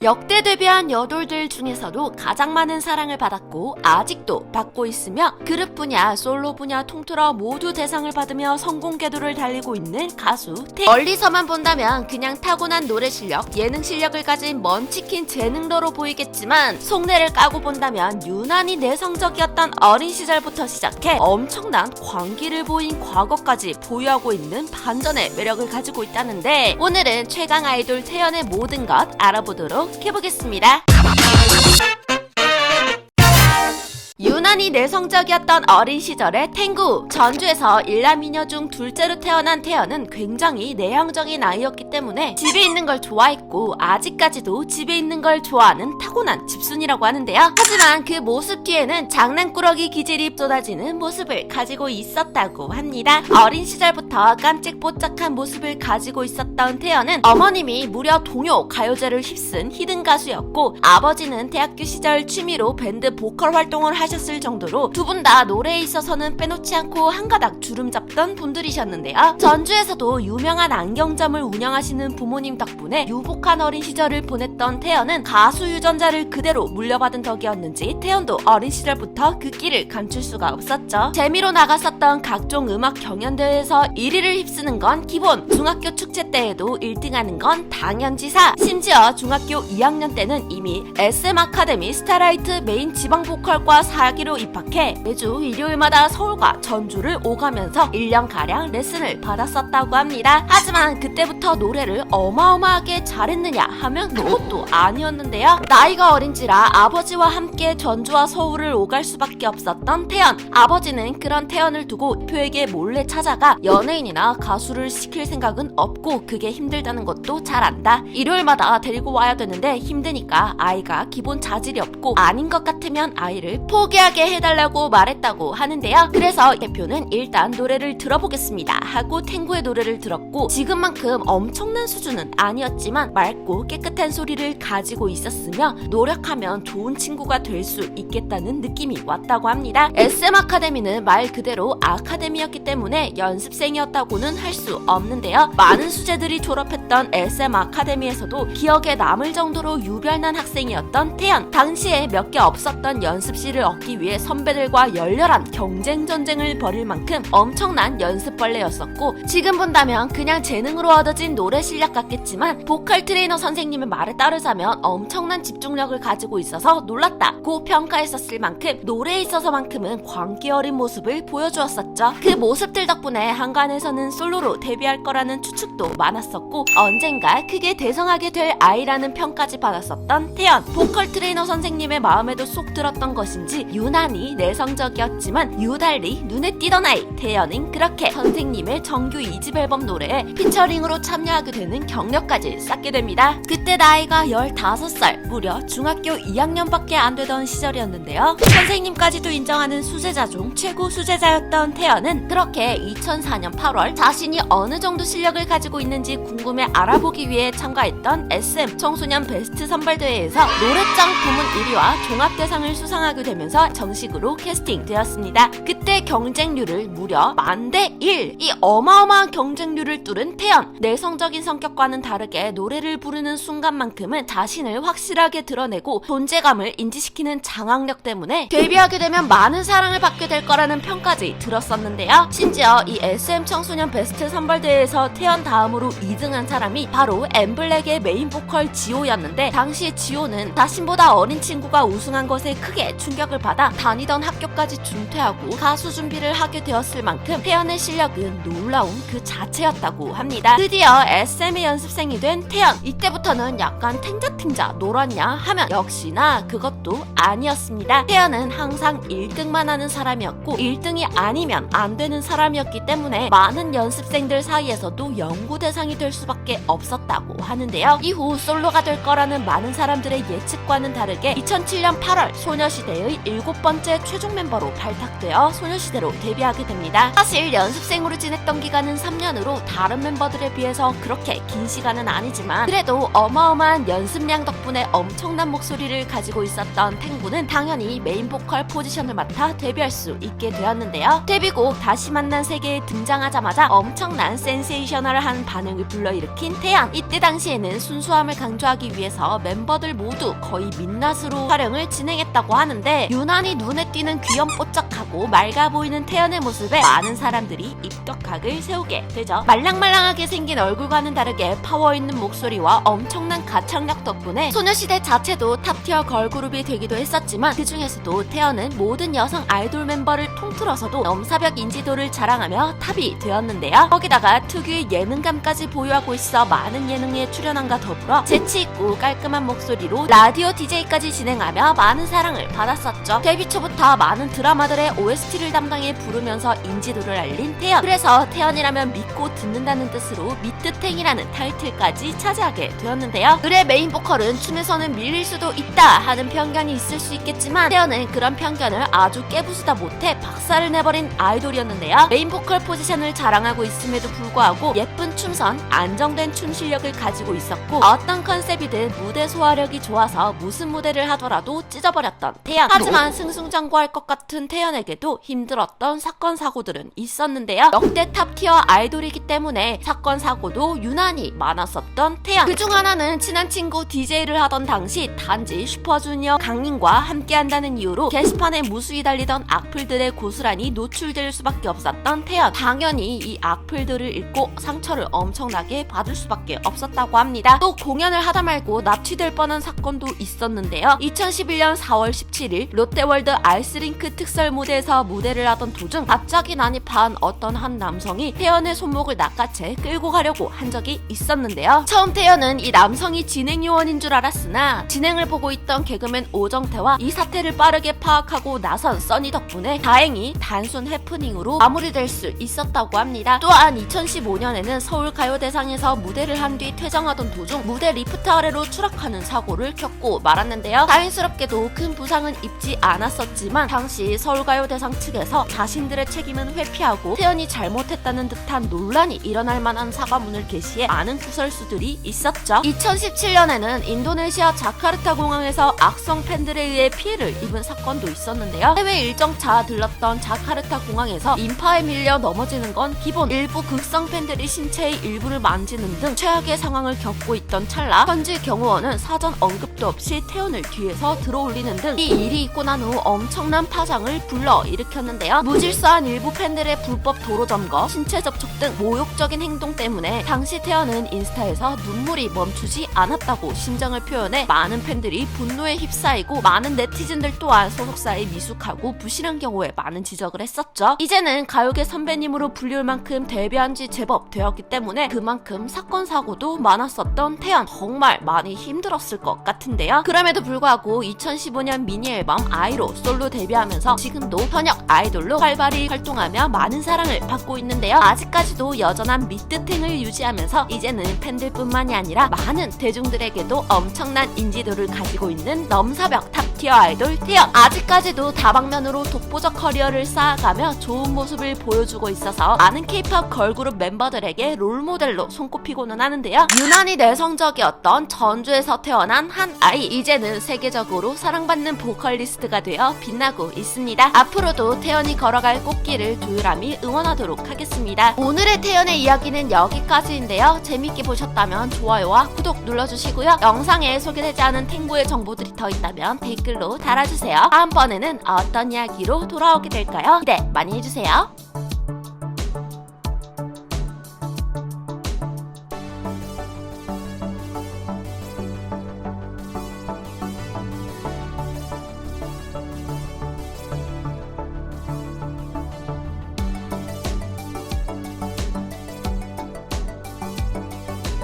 역대 데뷔한 여돌들 중에서도 가장 많은 사랑을 받았고 아직도 받고 있으며 그룹 분야, 솔로 분야 통틀어 모두 대상을 받으며 성공 궤도를 달리고 있는 가수 태연. 멀리서만 본다면 그냥 타고난 노래 실력, 예능 실력을 가진 먼치킨 재능러로 보이겠지만 속내를 까고 본다면 유난히 내성적이었던 어린 시절부터 시작해 엄청난 광기를 보인 과거까지 보유하고 있는 반전의 매력을 가지고 있다는데 오늘은 최강 아이돌 태연의 모든 것 알아보도록 해보겠습니다. 유난히 내성적이었던 어린 시절의 탱구. 전주에서 일남이녀 중 둘째로 태어난 태연은 굉장히 내향적인 아이였기 때문에 집에 있는 걸 좋아했고 아직까지도 집에 있는 걸 좋아하는 타고난 집순이라고 하는데요. 하지만 그 모습 뒤에는 장난꾸러기 기질이 쏟아지는 모습을 가지고 있었다고 합니다. 어린 시절부터 깜찍뽀짝한 모습을 가지고 있었던 태연은 어머님이 무려 동요, 가요제를 휩쓴 히든 가수였고 아버지는 대학교 시절 취미로 밴드 보컬 활동을 하셨을 정도로 두 분 다 노래에 있어서는 빼놓지 않고 한가닥 주름 잡던 분들이셨는데요. 전주에서도 유명한 안경점을 운영하시는 부모님 덕분에 유복한 어린 시절을 보냈던 태연은 가수 유전자를 그대로 물려받은 덕이었는지 태연도 어린 시절부터 그 끼를 감출 수가 없었죠. 재미로 나갔었던 각종 음악 경연대회에서 1위를 휩쓰는 건 기본, 중학교 축제 때에도 1등하는 건 당연지사. 심지어 중학교 2학년 때는 이미 SM 아카데미 스타라이트 메인 지방 보컬과 4기로 입학해 매주 일요일마다 서울과 전주를 오가면서 1년가량 레슨을 받았었다고 합니다. 하지만 그때부터 노래를 어마어마하게 잘했느냐 하면 그것도 아니었는데요. 나이가 어린지라 아버지와 함께 전주와 서울을 오갈 수밖에 없었던 태연. 아버지는 그런 태연을 두고 대표에게 몰래 찾아가 연예인이나 가수를 시킬 생각은 없고 그게 힘들다는 것도 잘 안다. 일요일마다 데리고 와야 되는데 힘드니까 아이가 기본 자질이 없고 아닌 것 같으면 아이를 포기하게 해달라고 말했다고 하는데요. 그래서 대표는 일단 노래를 들어보겠습니다 하고 탱구의 노래를 들었고 지금만큼 엄청난 수준은 아니었지만 맑고 깨끗한 소리를 가지고 있었으며 노력하면 좋은 친구가 될 수 있겠다는 느낌이 왔다고 합니다. SM 아카데미는 말 그대로 아카데미였기 때문에 연습생이었다고는 할 수 없는데요. 많은 수재들이 졸업했던 SM 아카데미에서도 기억에 남을 정도로 유별난 학생이었던 태연. 당시에 몇 개 없었던 연습실을 얻기 위해 선배들과 열렬한 경쟁 전쟁을 벌일 만큼 엄청난 연습벌레였었고 지금 본다면 그냥 재능으로 얻어진 노래 실력 같겠지만 보컬 트레이너 선생님의 말에 따르자면 엄청난 집중력을 가지고 있어서 놀랐다고 평가했었을 만큼 노래에 있어서만큼은 광기 어린 모습을 보여주었었죠. 그 모습들 덕분에 한간에서는 솔로로 데뷔할 거라는 추측도 많았었고 언젠가 크게 대성하게 될 아이라는 평까지 받았었던 태연. 보컬 트레이너 선생님의 마음에도 쏙 들었던 것인지 유난히 내성적이었지만 유달리 눈에 띄던 아이. 태연은 그렇게 선생님의 정규 2집 앨범 노래에 피처링으로 참여하게 되는 경력까지 쌓게 됩니다. 그때 나이가 15살, 무려 중학교 2학년밖에 안 되던 시절이었는데요. 선생님까지도 인정하는 수제자 중 최고 수제자였던 태연은 그렇게 2004년 8월 자신이 어느 정도 실력을 가지고 있는지 궁금해 알아보기 위해 참가했던 SM 청소년 베스트 선발대회에서 노래장 부문 1위와 종합대상을 수상하게 되면서 정식으로 캐스팅되었습니다. 그때 경쟁률을 무려 10,000대1! 이 어마어마한 경쟁률을 뚫은 태연. 내성적인 성격과는 다르게 노래를 부르는 순간만큼은 자신을 확실하게 드러내고 존재감을 인지시키는 장악력 때문에 데뷔하게 되면 많은 사랑을 받게 될 거라는 평까지 들었었는데요. 심지어 이 SM 청소년 베스트 선발대회에서 태연 다음으로 2등한 사람이 바로 엠블랙의 메인 보컬 지호였는데 당시 지호는 자신보다 어린 친구가 우승한 것에 크게 충격을 받아 다니던 학교까지 중퇴하고 가수 준비를 하게 되었을 만큼 태연의 실력은 놀라운 그 자체였다고 합니다. 드디어 SM의 연습생이 된 태연. 이때부터는 약간 탱자탱자 놀았냐 하면 역시나 그것도 아니었습니다. 태연은 항상 1등만 하는 사람이었고 1등이 아니면 안 되는 사람이었기 때문에 많은 연습생들 사이에서도 연구 대상이 될 수밖에 없었다고 하는데요. 이후 솔로가 될 거라는 많은 사람들의 예측과는 다르게 2007년 8월 소녀시대의 7번째 최종 멤버로 발탁되어 소녀시대로 데뷔하게 됩니다. 사실 연습생으로 지냈던 기간은 3년으로 다른 멤버들에 비해서 그렇게 긴 시간은 아니지만 그래도 어마어마한 연습량 덕분에 엄청난 목소리를 가지고 있었던 탱구는 당연히 메인 보컬 포지션을 맡아 데뷔할 수 있게 되었는데요. 데뷔곡 다시 만난 세계에 등장하자마자 엄청난 센세이셔널한 반응을 불러일으켜 막힌 태연. 이때 당시에는 순수함을 강조하기 위해서 멤버들 모두 거의 민낯으로 촬영을 진행했다고 하는데 유난히 눈에 띄는 귀염뽀짝하고 맑아 보이는 태연의 모습에 많은 사람들이 입덕학을 세우게 되죠. 말랑말랑하게 생긴 얼굴과는 다르게 파워 있는 목소리와 엄청난 가창력 덕분에 소녀시대 자체도 탑티어 걸그룹이 되기도 했었지만 그 중에서도 태연은 모든 여성 아이돌 멤버를 통틀어서도 넘사벽 인지도를 자랑하며 탑이 되었는데요. 거기다가 특유의 예능감까지 보유하고 있어 많은 예능에 출연함과 더불어 재치있고 깔끔한 목소리로 라디오 DJ까지 진행하며 많은 사랑을 받았었죠. 데뷔 초부터 많은 드라마들의 OST를 담당해 부르면서 인지도를 알린 태연. 그래서 태연이라면 믿고 듣는다는 뜻으로 미뜨탱이라는 타이틀까지 차지하게 되었는데요. 을의 메인 보컬은 춤에서는 밀릴 수도 있다 하는 편견이 있을 수 있겠지만 태연은 그런 편견을 아주 깨부수다 못해 박살을 내버린 아이돌이었는데요. 메인 보컬 포지션을 자랑하고 있음에도 불구하고 예쁜 춤선, 안정된 춤 실력을 가지고 있었고 어떤 컨셉이든 무대 소화력이 좋아서 무슨 무대를 하더라도 찢어버렸던 태연. 하지만 승승장구할 것 같은 태연에게도 힘들었던 사건 사고들은 있었는데요. 역대 탑티어 아이돌이기 때문에 사건 사고도 유난히 많았었던 태연. 그중 하나는 친한 친구 DJ를 하던 당시 단지 슈퍼주니어 강림과 함께한다는 이유로 게시판에 무수히 달리던 악플들의 고스란히 노출될 수밖에 없었던 태연. 당연히 이 악플들을 읽고 상처를 엄청나게 받을 수밖에 없었다고 합니다. 또 공연을 하다 말고 납치될 뻔한 사건도 있었는데요. 2011년 4월 17일 롯데월드 아이스링크 특설 무대에서 무대를 하던 도중 갑자기 난입한 어떤 한 남성이 태연의 손목을 낚아채 끌고 가려고 한 적이 있었는데요. 처음 태연은 이 남성이 진행 요원인 줄 알았으나 진행을 보고 있던 개그맨 오정태와 이 사태를 빠르게 파악하고 나선 써니 덕분에 다행히 단순 해프닝으로 마무리될 수 있었다고 합니다. 또한 2015년에는 서울가요대상에서 무대를 한 뒤 퇴장하던 도중 무대 리프트 아래로 추락하는 사고를 겪고 말았는데요. 다행스럽게도 큰 부상은 입지 않았었지만 당시 서울가요대상 측에서 자신들의 책임은 회피하고 태연이 잘못했다는 듯한 논란이 일어날 만한 사과문을 게시해 많은 구설수들이 있었죠. 2017년에는 인도네시아 자카르타 공항에서 악성 팬들에 의해 피해를 입은 사건도 있었는데요. 해외 일정차 들렀던 자카르타 공항에서 인파에 밀려 넘어지는 건 기본. 일부 극성 팬들이 신체의 일부를 만지는 등 최악의 상황을 겪고 있던 찰나 현지 경호원은 사전 언급도 없이 태연을 뒤에서 들어올리는 등 이 일이 있고 난 후 엄청난 파장을 불러일으켰는데요. 무질서한 일부 팬들의 불법 도로 점거, 신체 접촉 등 모욕적인 행동 때문에 당시 태연은 인스타에서 눈물이 멈추지 않았다고 심정을 표현해 많은 팬들이 분노에 휩싸이고 많은 네티즌들 또한 소속사에 미숙하고 부실한 경우에 많은 지적을 했었죠. 이제는 가요계 선배님으로 불릴 만큼 데뷔한 지 제법 되었기 때문에 그만큼 사건 사고도 많았었던 태연. 정말 많이 힘들었을 것 같은데요. 그럼에도 불구하고 2015년 미니 앨범 아이로 솔로 데뷔하면서 지금도 현역 아이돌로 활발히 활동하며 많은 사랑을 받고 있는데요. 아직까지도 여전한 미뜨탱을 유지하면서 이제는 팬들뿐만이 아니라 많은 대중들에게도 엄청난 인지도를 가지고 있는 넘사벽 탑티어 아이돌 태연. 아직까지도 다방면으로 독보적 커리어를 쌓아가며 좋은 모습을 보여주고 있어서 많은 K-POP 걸그룹 멤버들에게 롤모델로 손꼽히고는 하는데요. 유난히 내성적이었던 전주에서 태어난 한 아이. 이제는 세계적으로 사랑받는 보컬리스트가 되어 빛나고 있습니다. 앞으로도 태연이 걸어갈 꽃길을 조율함이 응원하도록 하겠습니다. 오늘의 태연의 이야기는 여기까지인데요. 재밌게 보셨다면 좋아요와 구독 눌러주시고요. 영상에 소개되지 않은 탱구의 정보들이 더 있다면 댓글로 달아주세요. 다음번에는 어떤 이야기로 돌아오게 될까요? 기대 많이 해주세요.